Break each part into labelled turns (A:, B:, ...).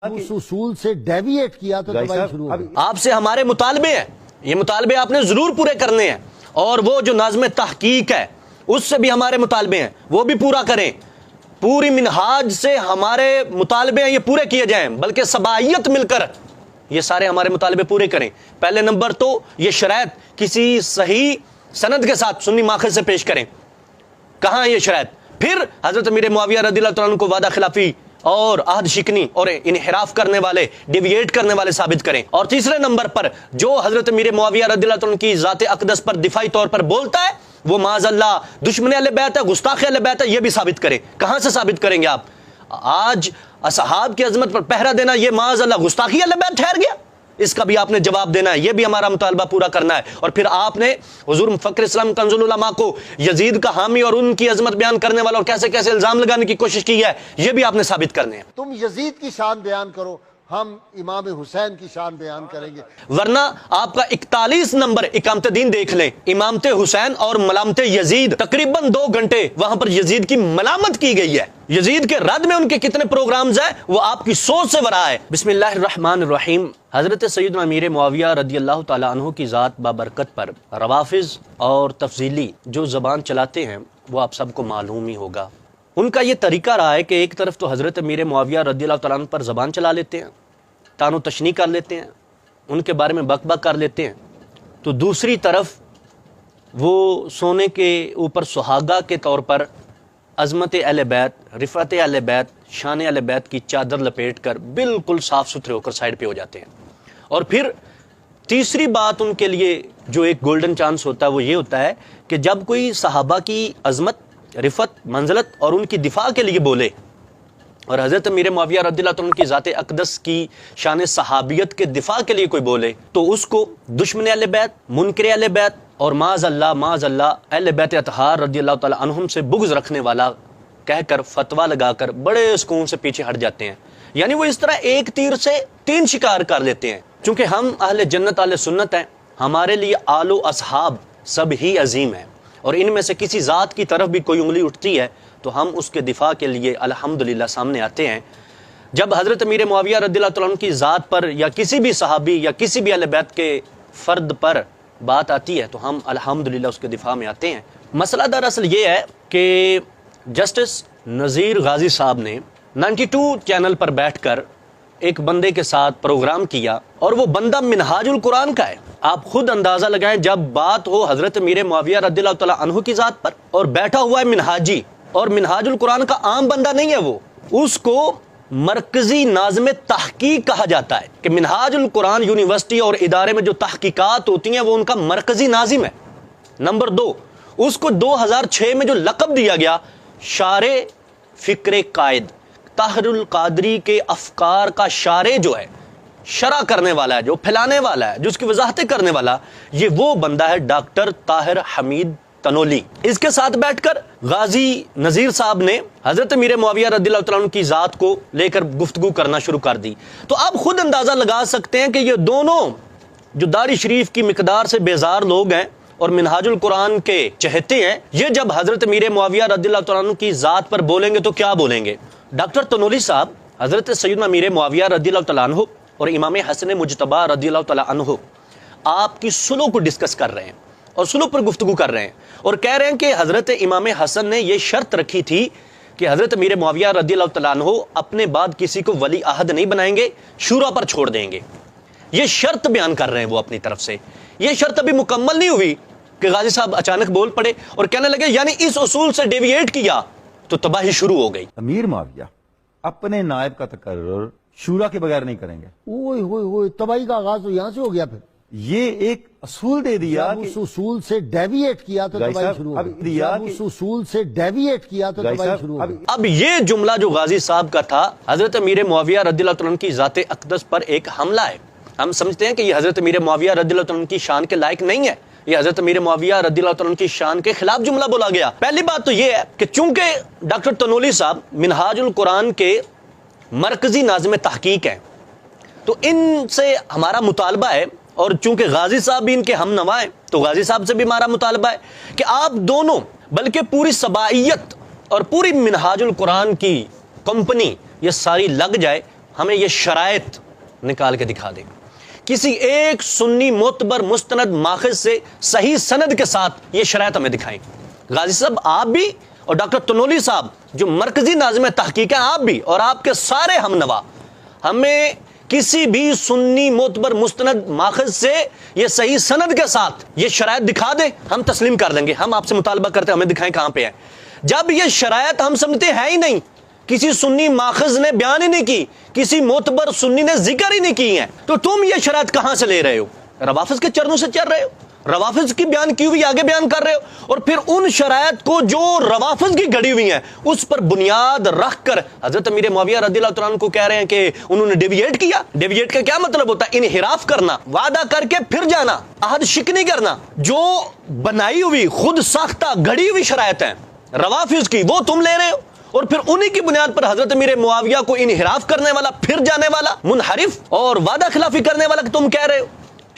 A: اس اصول سے ڈیویٹ کیا تو تباہی شروع ہوگی۔
B: آپ سے ہمارے مطالبے ہیں، یہ مطالبے آپ نے ضرور پورے کرنے ہیں، اور وہ جو نظم تحقیق ہے اس سے بھی ہمارے مطالبے ہیں، وہ بھی پورا کریں۔ پوری منہاج سے ہمارے مطالبے ہیں، یہ پورے کیے جائیں، بلکہ سبائیت مل کر یہ سارے ہمارے مطالبے پورے کریں۔ پہلے نمبر تو یہ شرائط کسی صحیح سند کے ساتھ سنی ماخذ سے پیش کریں۔ کہاں ہے یہ شرائط؟ پھر حضرت امیر معاویہ رضی اللہ تعالیٰ عنہ کو وعدہ خلافی اور عہد شکنی اور انحراف کرنے والے، ڈیویٹ کرنے والے ثابت کریں۔ اور تیسرے نمبر پر جو حضرت امیر معاویہ رضی اللہ تعالیٰ عنہ کی ذات اقدس پر دفاعی طور پر بولتا ہے وہ معاذ اللہ دشمن اہل بیت ہے، گستاخ اہل بیت ہے، یہ بھی ثابت کریں۔ کہاں سے ثابت کریں گے آپ؟ آج اصحاب کی عظمت پر پہرا دینا یہ معاذ اللہ گستاخی اہل بیت ٹھہر گیا؟ اس کا بھی آپ نے جواب دینا ہے، یہ بھی ہمارا مطالبہ پورا کرنا ہے۔ اور پھر آپ نے حضور فخر اسلام کنز العلماء کو یزید کا حامی اور ان کی عظمت بیان کرنے والا اور کیسے کیسے الزام لگانے کی کوشش کی ہے، یہ بھی آپ نے ثابت کرنے ہیں۔
A: تم یزید کی شان بیان کرو، ہم امام حسین کی شان بیان کریں گے۔
B: ورنہ آپ کا 41 نمبر اقامت دین دیکھ لیں، امامت حسین اور ملامت یزید، تقریباً 2 گھنٹے وہاں پر یزید کی ملامت کی گئی ہے۔ یزید کے رد میں ان کے کتنے پروگرامز ہیں وہ آپ کی سوچ سے ورا ہے۔ بسم اللہ الرحمن الرحیم۔ حضرت سیدنا امیر معاویہ رضی اللہ تعالی عنہ کی ذات بابرکت پر روافض اور تفضیلی جو زبان چلاتے ہیں وہ آپ سب کو معلوم ہی ہوگا۔ ان کا یہ طریقہ رہا ہے کہ ایک طرف تو حضرت امیر معاویہ رضی اللہ تعالیٰ عنہ پر زبان چلا لیتے ہیں، تان و تشنیع کر لیتے ہیں، ان کے بارے میں بک بک کر لیتے ہیں، تو دوسری طرف وہ سونے کے اوپر سہاگا کے طور پر عظمت اہل بیت، رفعت اہل بیت، شان اہل بیت کی چادر لپیٹ کر بالکل صاف ستھرے ہو کر سائڈ پہ ہو جاتے ہیں۔ اور پھر تیسری بات ان کے لیے جو ایک گولڈن چانس ہوتا ہے وہ یہ ہوتا ہے کہ جب کوئی صحابہ کی عظمت، رفعت، منزلت اور ان کی دفاع کے لیے بولے، اور حضرت امیر معاویہ رضی اللہ عنہ کی ذات اقدس کی شان صحابیت کے دفاع کے لیے کوئی بولے تو اس کو دشمن اہل بیت، منکر اہل بیت اور معاذ اللہ اہل بیت اطہار رضی اللہ تعالی عنہم سے بغض رکھنے والا کہہ کر فتویٰ لگا کر بڑے سکون سے پیچھے ہٹ جاتے ہیں۔ یعنی وہ اس طرح ایک تیر سے 3 شکار کر لیتے ہیں۔ چونکہ ہم اہل جنت اہل سنت ہیں، ہمارے لیے آل و اصحاب سب ہی عظیم ہیں، اور ان میں سے کسی ذات کی طرف بھی کوئی انگلی اٹھتی ہے تو ہم اس کے دفاع کے لیے الحمدللہ سامنے آتے ہیں۔ جب حضرت امیر معاویہ رضی اللہ تعالیٰ عنہ کی ذات پر یا کسی بھی صحابی یا کسی بھی اہل بیت کے فرد پر بات آتی ہے تو ہم الحمدللہ اس کے دفاع میں آتے ہیں۔ مسئلہ دراصل یہ ہے کہ جسٹس نذیر غازی صاحب نے 92 چینل پر بیٹھ کر ایک بندے کے ساتھ پروگرام کیا، اور وہ بندہ منہاج القرآن کا ہے۔ آپ خود اندازہ لگائیں، جب بات ہو حضرت امیر معاویہ رضی اللہ تعالیٰ عنہ کی ذات پر اور بیٹھا ہوا ہے منہاجی، اور منہاج القرآن کا عام بندہ نہیں ہے، وہ اس کو مرکزی ناظم تحقیق کہا جاتا ہے کہ منہاج القرآن یونیورسٹی اور ادارے میں جو تحقیقات ہوتی ہیں وہ ان کا مرکزی ناظم ہے۔ نمبر 2، اس کو 2006 میں جو لقب دیا گیا شارع فکر قائد، طاہر القادری کے افکار کا شارع جو ہے، شرح کرنے والا ہے، جو پھیلانے والا ہے، جو اس کی وضاحتیں کرنے والا، یہ وہ بندہ ہے ڈاکٹر طاہر حمید تنولی۔ اس کے ساتھ بیٹھ کر غازی نذیر صاحب نے حضرت امیر معاویہ رضی اللہ تعالیٰ عنہ کی ذات کو لے کر گفتگو کرنا شروع کر دی۔ تو آپ خود اندازہ لگا سکتے ہیں کہ یہ دونوں جو داڑھی شریف کی مقدار سے بیزار لوگ ہیں اور منہاج القرآن کے چہتے ہیں، یہ جب حضرت امیر معاویہ رضی اللہ تعالیٰ عنہ کی ذات پر بولیں گے تو کیا بولیں گے؟ ڈاکٹر تنولی صاحب حضرت سیدنا امیر معاویہ رضی اللہ تعالیٰ عنہ اور امام حسن مجتبی رضی اللہ تعالیٰ عنہ آپ کی سلو کو ڈسکس کر رہے ہیں اور سلو پر گفتگو کر رہے ہیں، اور کہہ رہے ہیں کہ حضرت امام حسن نے یہ شرط رکھی تھی کہ حضرت امیر معاویہ رضی اللہ تعالیٰ عنہ اپنے بعد کسی کو ولی عہد نہیں بنائیں گے، شورا پر چھوڑ دیں گے۔ یہ شرط بیان کر رہے ہیں وہ اپنی طرف سے۔ یہ شرط ابھی مکمل نہیں ہوئی کہ غازی صاحب اچانک بول پڑے اور کہنے لگے یعنی اس اصول سے ڈیویٹ کیا تو تباہی شروع ہو گئی۔
C: امیر معاویہ اپنے نائب کا تقرر شورا کے بغیر نہیں کریں گے۔
A: اوئے ہوئے ہوئے، تباہی کا آغاز تو یہاں سے ہو گیا۔ پھر
C: یہ ایک اصول دے دیا
A: جب اس اصول سے ڈیویٹ کیا تو تباہی شروع ہوگی۔ جب اس اصول سے ڈیویٹ کیا تو تباہی شروع ہوگی۔
B: اب یہ جملہ جو غازی صاحب کا تھا حضرت امیر معاویہ رضی اللہ عنہ کی ذات اقدس پر ایک حملہ ہے۔ ہم سمجھتے ہیں کہ یہ حضرت امیر معاویہ رضی اللہ عنہ کی شان کے لائق نہیں ہے، یہ حضرت امیر معاویہ رضی اللہ عنہ کی شان کے خلاف جملہ بولا گیا۔ پہلی بات تو یہ ہے کہ چونکہ ڈاکٹر تنولی صاحب منہاج القرآن کے مرکزی ناظم تحقیق ہیں تو ان سے ہمارا مطالبہ ہے، اور چونکہ غازی صاحب بھی ان کے ہم نوا ہیں تو غازی صاحب سے بھی ہمارا مطالبہ ہے کہ آپ دونوں بلکہ پوری سبائیت اور پوری منہاج القرآن کی کمپنی یہ ساری لگ جائے، ہمیں یہ شرائط نکال کے دکھا دیں، کسی ایک سنی معتبر مستند ماخذ سے صحیح سند کے ساتھ یہ شرائط ہمیں دکھائیں۔ غازی صاحب آپ بھی اور ڈاکٹر تنولی صاحب جو مرکزی ناظم تحقیق ہیں، آپ بھی اور آپ کے سارے ہم نوا، ہمیں کسی بھی سنی معتبر مستند ماخذ سے یہ صحیح سند کے ساتھ یہ شرائط دکھا دیں، ہم تسلیم کر دیں گے۔ ہم آپ سے مطالبہ کرتے ہیں ہمیں دکھائیں کہاں پہ ہے۔ جب یہ شرائط ہم سمجھتے ہیں ہی نہیں، کسی سنی ماخذ نے بیان ہی نہیں کی، کسی معتبر سنی نے ذکر ہی نہیں کی ہے، تو تم یہ شرائط کہاں سے لے رہے ہو؟ روافظ کے چرنوں سے چل رہے ہو، روافظ کی بیان کی ہوئی آگے بیان کر رہے ہو، اور پھر ان شرائط کو جو روافظ کی گھڑی ہوئی ہیں اس پر بنیاد رکھ کر حضرت امیر معاویہ رضی اللہ تعالیٰ عنہ کو کہہ رہے ہیں کہ انہوں نے ڈیویٹ کیا۔ ڈیویٹ کا کیا مطلب ہوتا ہے؟ انحراف کرنا، وعدہ کر کے پھر جانا، عہد شکنی کرنا۔ جو بنائی ہوئی خود ساختہ گھڑی ہوئی شرائط ہیں روافظ کی، وہ تم لے رہے ہو، اور پھر انہی کی بنیاد پر حضرت امیر معاویہ کو انحراف کرنے والا، پھر جانے والا، منحرف اور وعدہ خلافی کرنے والا کہ تم کہہ رہے ہو۔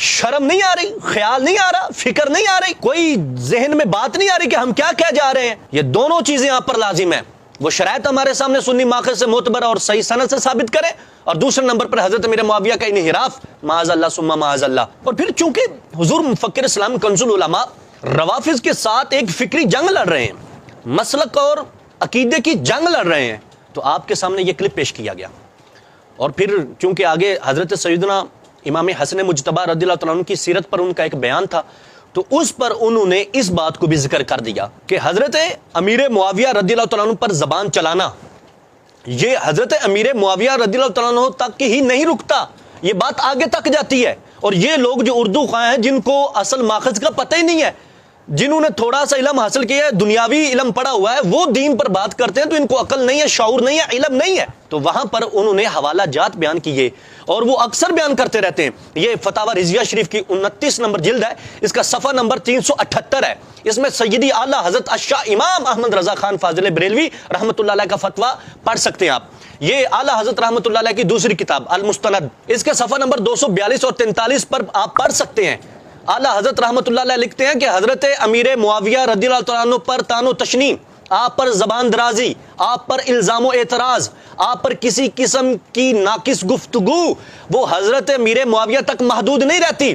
B: شرم نہیں آ رہی، خیال نہیں آ رہا، فکر نہیں آ رہی، کوئی ذہن میں بات نہیں آ رہی کہ ہم کیا کہہ جا رہے ہیں؟ یہ دونوں چیزیں یہاں پر لازم ہیں، وہ شرائط ہمارے سامنے سنی ماخذ سے معتبر اور صحیح سند سے ثابت کریں، اور دوسرے نمبر پر حضرت امیر معاویہ کا انحراف معاذ اللہ ثم معاذ اللہ۔ اور پھر چونکہ حضور مفکر اسلام کنز العلماء روافظ کے ساتھ ایک فکری جنگ لڑ رہے ہیں، مسلک اور عقیدے کی جنگ لڑ رہے ہیں، تو آپ کے سامنے یہ کلپ پیش کیا گیا۔ اور پھر چونکہ آگے حضرت سیدنا امام حسن مجتبی رضی اللہ تعالیٰ عنہ کی سیرت پر ان کا ایک بیان تھا، تو اس پر انہوں نے اس بات کو بھی ذکر کر دیا کہ حضرت امیر معاویہ رضی اللہ تعالیٰ عنہ پر زبان چلانا یہ حضرت امیر معاویہ رضی اللہ تعالیٰ عنہ تک ہی نہیں رکتا، یہ بات آگے تک جاتی ہے۔ اور یہ لوگ جو اردو خواہ ہیں، جن کو اصل ماخذ کا پتہ ہی نہیں ہے، جنہوں نے تھوڑا سا علم حاصل کیا ہے، دنیاوی علم پڑا ہوا ہے، وہ دین پر بات کرتے ہیں تو ان کو عقل نہیں ہے، شعور نہیں ہے، علم نہیں ہے، تو وہاں پر انہوں نے حوالہ جات بیان کیے، اور وہ اکثر بیان کرتے رہتے ہیں۔ یہ فتاوی رضویہ شریف کی 29 نمبر جلد ہے، اس کا صفحہ نمبر 378 ہے، اس میں سیدی اعلیٰ حضرت الشاہ امام احمد رضا خان فاضل بریلوی رحمۃ اللہ علیہ کا فتویٰ پڑھ سکتے ہیں آپ۔ یہ اعلیٰ حضرت رحمۃ اللہ علیہ کی دوسری کتاب المستند، اس کے صفحہ نمبر 242 اور 43 پر آپ پڑھ سکتے ہیں۔ اعلیٰ حضرت رحمۃ اللہ علیہ لکھتے ہیں کہ حضرت امیر معاویہ رضی اللہ تعالیٰ عنہ پر طعن و تشنیع، آپ پر زبان درازی، آپ پر الزام و اعتراض، آپ پر کسی قسم کی ناقص گفتگو، وہ حضرت امیر معاویہ تک محدود نہیں رہتی،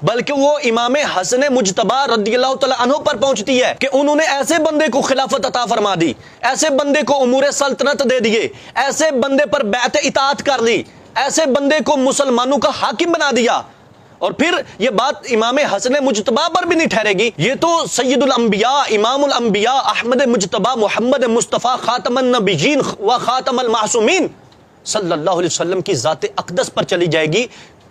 B: بلکہ وہ امام حسن مجتبی رضی اللہ تعالیٰ عنہ پر پہنچتی ہے کہ انہوں نے ایسے بندے کو خلافت عطا فرما دی، ایسے بندے کو امور سلطنت دے دیے، ایسے بندے پر بیعت اطاعت کر لی، ایسے بندے کو مسلمانوں کا حاکم بنا دیا۔ اور پھر یہ بات امام حسن مجتبی پر بھی نہیں ٹھہرے گی، یہ تو سید الانبیاء، امام الانبیاء، احمد مجتبی محمد مصطفیٰ خاتم النبیین و خاتم المعصومین صلی اللہ علیہ وسلم کی ذات اقدس پر چلی جائے گی،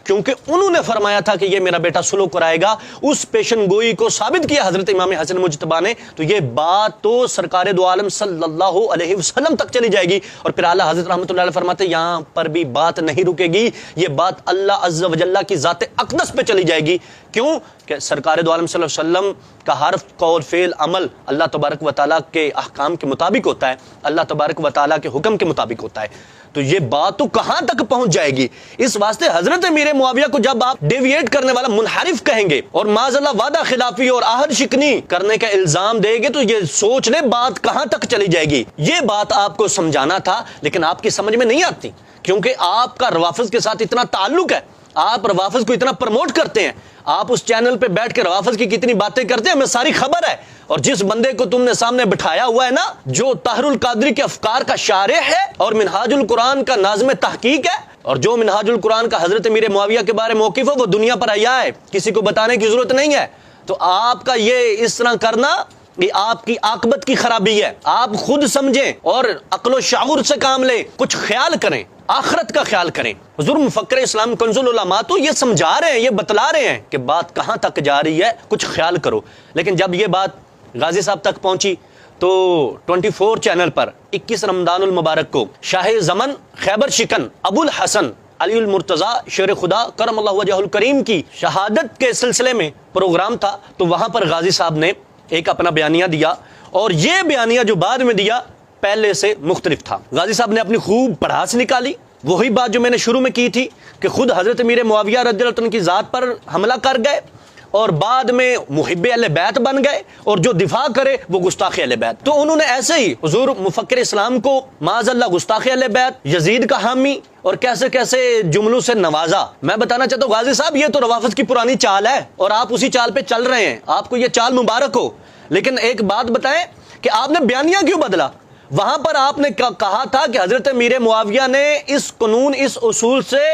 B: کیونکہ انہوں نے فرمایا تھا کہ یہ میرا بیٹا سلوک کرائے گا، اس پیشن گوئی کو ثابت کیا حضرت امام حسن مجتبی نے، تو یہ بات تو سرکار دو عالم صلی اللہ علیہ وسلم تک چلی جائے گی۔ اور پھر اعلیٰ حضرت رحمۃ اللہ علیہ فرماتے ہیں یہاں پر بھی بات نہیں رکے گی، یہ بات اللہ عز و جل کی ذات اقدس پہ چلی جائے گی۔ کیوں کہ سرکار دو عالم صلی اللہ علیہ وسلم کا حرف، قول، فعل، عمل اللہ تبارک و تعالیٰ کے احکام کے مطابق ہوتا ہے، اللہ تبارک و تعالیٰ کے حکم کے مطابق ہوتا ہے، تو یہ بات تو کہاں تک پہنچ جائے گی۔ اس واسطے حضرت امیر معاویہ کو جب آپ ڈیویٹ کرنے والا، منحرف کہیں گے اور معاذ اللہ وعدہ خلافی اور عہد شکنی کرنے کا الزام دیں گے، تو یہ سوچ لیں بات کہاں تک چلی جائے گی۔ یہ بات آپ کو سمجھانا تھا، لیکن آپ کی سمجھ میں نہیں آتی، کیونکہ آپ کا روافظ کے ساتھ اتنا تعلق ہے، آپ روافظ کو اتنا پروموٹ کرتے ہیں، آپ اس چینل پہ بیٹھ کے روافظ کی کتنی باتیں کرتے ہیں ہمیں ساری خبر ہے۔ اور جس بندے کو تم نے سامنے بٹھایا ہوا ہے نا، جو طاہر القادری کے افکار کا شارح ہے اور منہاج القرآن کا ناظم تحقیق ہے، اور جو منہاج القرآن کا حضرت امیر معاویہ کے بارے موقف ہے، وہ دنیا پر آیا ہے، کسی کو بتانے کی ضرورت نہیں ہے، تو آپ کا یہ اس طرح کرنا یہ آپ کی عاقبت کی خرابی ہے۔ آپ خود سمجھیں اور عقل و شعور سے کام لیں، کچھ خیال کریں، آخرت کا خیال کریں۔ حضور مفکر اسلام کنز العلماء تو یہ سمجھا رہے ہیں، یہ بتلا رہے ہیں کہ بات کہاں تک جا رہی ہے، کچھ خیال کرو۔ لیکن جب یہ بات غازی صاحب تک پہنچی تو 24 چینل پر 21 رمضان المبارک کو شاہ زمن خیبر شکن ابو الحسن علی المرتضیٰ شیر خدا کرم اللہ وجہ الکریم کی شہادت کے سلسلے میں پروگرام تھا، تو وہاں پر غازی صاحب نے ایک اپنا بیانیہ دیا، اور یہ بیانیہ جو بعد میں دیا پہلے سے مختلف تھا۔ غازی صاحب نے اپنی خوب پڑھاس نکالی، وہی بات جو میں نے شروع میں کی تھی کہ خود حضرت امیر معاویہ رضی اللہ عنہ کی ذات پر حملہ کر گئے، اور بعد میں محب اہل بیت بن گئے, اور جو دفاع کرے وہ گستاخ اہل بیت. تو انہوں نے ایسے ہی حضور مفکر اسلام کو معاذ اللہ گستاخ اہل بیت, یزید کا حامی, اور کیسے کیسے جملوں سے نوازا. میں بتانا چاہتا ہوں غازی صاحب, یہ تو روافض کی پرانی چال ہے اور آپ اسی چال پہ چل رہے ہیں, آپ کو یہ چال مبارک ہو. لیکن ایک بات بتائیں کہ آپ نے بیانیہ کیوں بدلا؟ وہاں پر آپ نے کہا تھا کہ حضرت امیر معاویہ نے اس قانون, اس اصول سے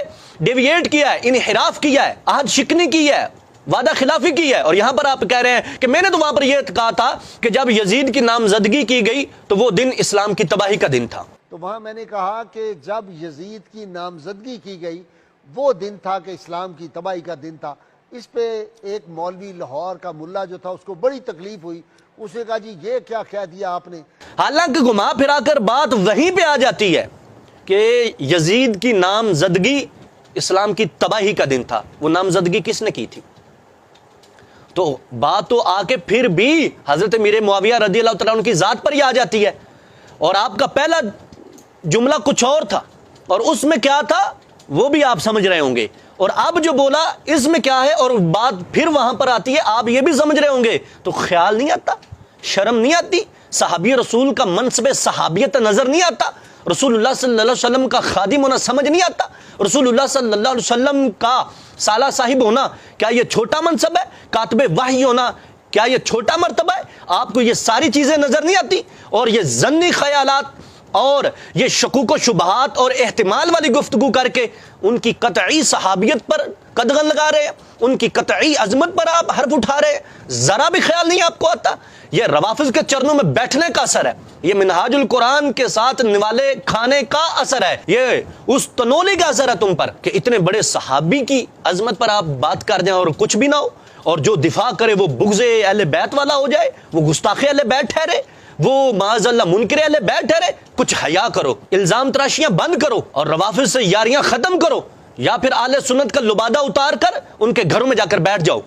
B: ڈیویٹ کیا ہے, انحراف کیا ہے, عہد شکنی کی ہے, وعدہ خلافی کی ہے. اور یہاں پر آپ کہہ رہے ہیں کہ میں نے تو وہاں پر یہ کہا تھا کہ جب یزید کی نامزدگی کی گئی تو وہ دن اسلام کی تباہی کا دن تھا.
A: تو وہاں میں نے کہا کہ جب یزید کی نامزدگی کی گئی وہ دن تھا کہ اسلام کی تباہی کا دن تھا. اس پہ ایک مولوی لاہور کا ملا جو تھا اس کو بڑی تکلیف ہوئی, اس نے کہا جی یہ کیا کہہ دیا آپ نے.
B: حالانکہ گھما پھرا کر بات وہیں پہ آ جاتی ہے کہ یزید کی نامزدگی اسلام کی تباہی کا دن تھا. وہ نامزدگی کس نے کی تھی؟ تو بات تو آ کے پھر بھی حضرت امیر معاویہ رضی اللہ تعالیٰ عنہ کی ذات پر ہی آ جاتی ہے. اور آپ کا پہلا جملہ کچھ اور تھا, اور اس میں کیا تھا وہ بھی آپ سمجھ رہے ہوں گے, اور اب جو بولا اس میں کیا ہے, اور بات پھر وہاں پر آتی ہے, آپ یہ بھی سمجھ رہے ہوں گے. تو خیال نہیں آتا, شرم نہیں آتی, صحابی رسول کا منصب صحابیت نظر نہیں آتا, رسول اللہ صلی اللہ علیہ وسلم کا خادم ہونا سمجھ نہیں آتا, رسول اللہ صلی اللہ علیہ وسلم کا سالہ صاحب ہونا کیا یہ چھوٹا منصب ہے, کاتب وحی ہونا کیا یہ چھوٹا مرتبہ ہے؟ آپ کو یہ ساری چیزیں نظر نہیں آتی, اور یہ ظنی خیالات اور یہ شکوک و شبہات اور احتمال والی گفتگو کر کے ان کی قطعی صحابیت پر قدغن لگا رہے ہیں, ان کی قطعی عظمت پر آپ حرف اٹھا رہے ہیں. ذرا بھی خیال نہیں آپ کو آتا. یہ روافض کے چرنوں میں بیٹھنے کا اثر ہے, یہ منہاج القرآن کے ساتھ نوالے کھانے کا اثر ہے, یہ اس تنولی کا اثر ہے تم پر کہ اتنے بڑے صحابی کی عظمت پر آپ بات کر جائیں اور کچھ بھی نہ ہو, اور جو دفاع کرے وہ بغض اہل بیت والا ہو جائے, وہ گستاخ اہل بیت ٹھہرے, وہ معاذ اللہ منکر اہل بیت ٹھہرے. کچھ حیا کرو, الزام تراشیاں بند کرو, اور روافض سے یاریاں ختم کرو, یا پھر اہل سنت کا لبادہ اتار کر ان کے گھروں میں جا کر بیٹھ جاؤ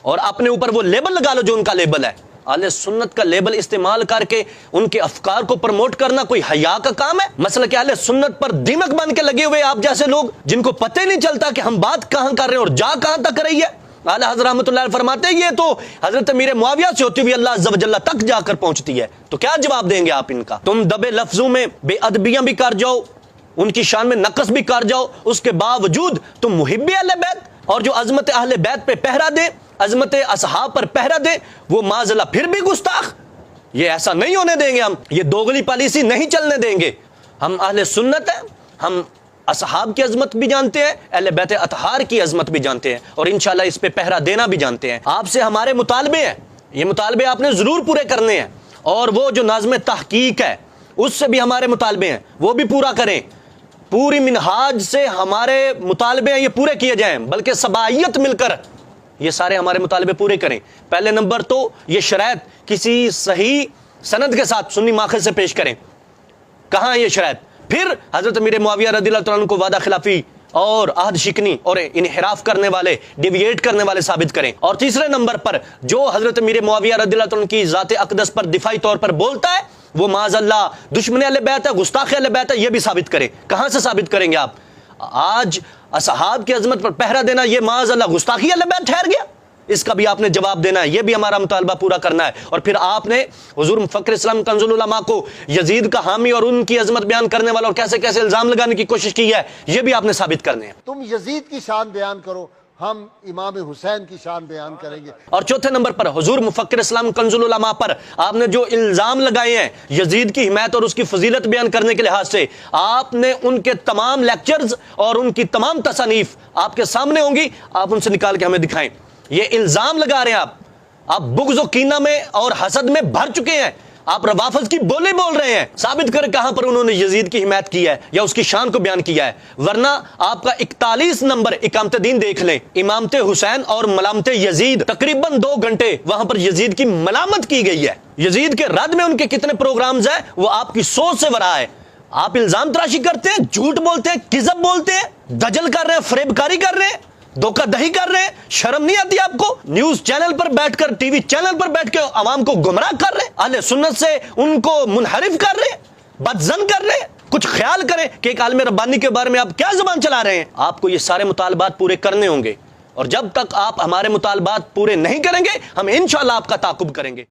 B: اور اپنے اوپر وہ لیبل لگا لو جو ان کا لیبل ہے. اہل سنت کا لیبل استعمال کر کے ان کے افکار کو پروموٹ کرنا کوئی حیا کا کام ہے؟ مسئلہ کہ اہل سنت پر دیمک بن کے لگے ہوئے آپ جیسے لوگ جن کو پتہ نہیں چلتا کہ ہم بات کہاں کر رہے ہیں اور جا کہاں تک رہی ہے. اعلیٰ حضرت رحمۃ اللہ علیہ فرماتے ہیں یہ تو حضرت امیر معاویہ سے ہوتی ہوئی اللہ عز و جل تک جا کر پہنچتی ہے. تو کیا جواب دیں گے آپ ان کا؟ تم دبے لفظوں میں بے ادبیاں بھی کر جاؤ, ان کی شان میں نقص بھی کر جاؤ, اس کے باوجود تم محب اہل بیت اور جو عظمت اہل بیت پہ پہرا دے, عظمت اصحاب پر پہرا دے, وہ معاذ اللہ پھر بھی گستاخ. یہ ایسا نہیں ہونے دیں گے ہم, یہ دوغلی پالیسی نہیں چلنے دیں گے. ہم اہل سنت ہیں, ہم اصحاب کی عظمت بھی جانتے ہیں, اہل بیت اطہار کی عظمت بھی جانتے ہیں, اور انشاءاللہ اس پہ پہرا دینا بھی جانتے ہیں. آپ سے ہمارے مطالبے ہیں, یہ مطالبے آپ نے ضرور پورے کرنے ہیں, اور وہ جو ناظم تحقیق ہے اس سے بھی ہمارے مطالبے ہیں, وہ بھی پورا کریں. پوری منہاج سے ہمارے مطالبے ہیں یہ پورے کیے جائیں, بلکہ سبائیت مل کر یہ سارے ہمارے مطالبے پورے کریں. پہلے نمبر تو یہ شرائط کسی صحیح سند کے ساتھ سنی ماخذ سے پیش کریں. کہاں یہ شرائط؟ پھر حضرت امیر معاویہ رضی اللہ تعالیٰ عنہ کو وعدہ خلافی اور عہد شکنی اور انحراف کرنے والے, ڈیویٹ کرنے والے ثابت کریں. اور تیسرے نمبر پر جو حضرت امیر معاویہ رضی اللہ تعالیٰ عنہ کی ذات اقدس پر دفاعی طور پر بولتا ہے وہ معاذ اللہ دشمن اہل بیت ہے, گستاخ اہل بیت ہے, یہ بھی ثابت کریں. کہاں سے ثابت کریں گے آپ؟ آج اصحاب کی عظمت پر پہرا دینا یہ معاذ اللہ گستاخی اہل بیت ٹھہر گیا؟ اس کا بھی آپ نے جواب دینا ہے, یہ بھی ہمارا مطالبہ پورا کرنا ہے. اور پھر آپ نے حضور مفکر اسلام کنز العلماء کو یزید کا حامی اور ان کی عظمت بیان کرنے والا اور کیسے کیسے الزام لگانے کی کوشش کی ہے, یہ بھی آپ نے ثابت کرنے ہیں.
A: تم یزید کی شان بیان کرو, ہم امام حسین کی شان بیان کریں گے.
B: اور چوتھے نمبر پر حضور مفکر اسلام کنز العلماء پر آپ نے جو الزام لگائے ہیں یزید کی حمایت اور اس کی فضیلت بیان کرنے کے لحاظ سے, آپ نے ان کے تمام لیکچرز اور ان کی تمام تصانیف آپ کے سامنے ہوں گی, آپ ان سے نکال کے ہمیں دکھائیں. یہ الزام لگا رہے ہیں آپ بغض و کینہ میں اور حسد میں بھر چکے ہیں, آپ روافض کی بولے بول رہے ہیں. ثابت کر کہاں پر انہوں نے یزید کی حمایت کی ہے یا اس کی شان کو بیان کیا ہے. ورنہ آپ کا 41 نمبر اقامت دین دیکھ لیں, امامت حسین اور ملامت یزید, تقریباً 2 گھنٹے وہاں پر یزید کی ملامت کی گئی ہے. یزید کے رد میں ان کے کتنے پروگرامز ہیں وہ آپ کی سوچ سے ورا ہے. آپ الزام تراشی کرتے ہیں, جھوٹ بولتے ہیں, کذب بولتے ہیں, دجل کر رہے ہیں, فریب کاری کر رہے ہیں, دھوکہ دہی کر رہے ہیں. شرم نہیں آتی آپ کو؟ نیوز چینل پر بیٹھ کر, ٹی وی چینل پر بیٹھ کے عوام کو گمراہ کر رہے ہیں, اہل سنت سے ان کو منحرف کر رہے ہیں, بدظن کر رہے ہیں. کچھ خیال کریں کہ ایک عالم ربانی کے بارے میں آپ کیا زبان چلا رہے ہیں. آپ کو یہ سارے مطالبات پورے کرنے ہوں گے. اور جب تک آپ ہمارے مطالبات پورے نہیں کریں گے ہم انشاءاللہ آپ کا تعاقب کریں گے.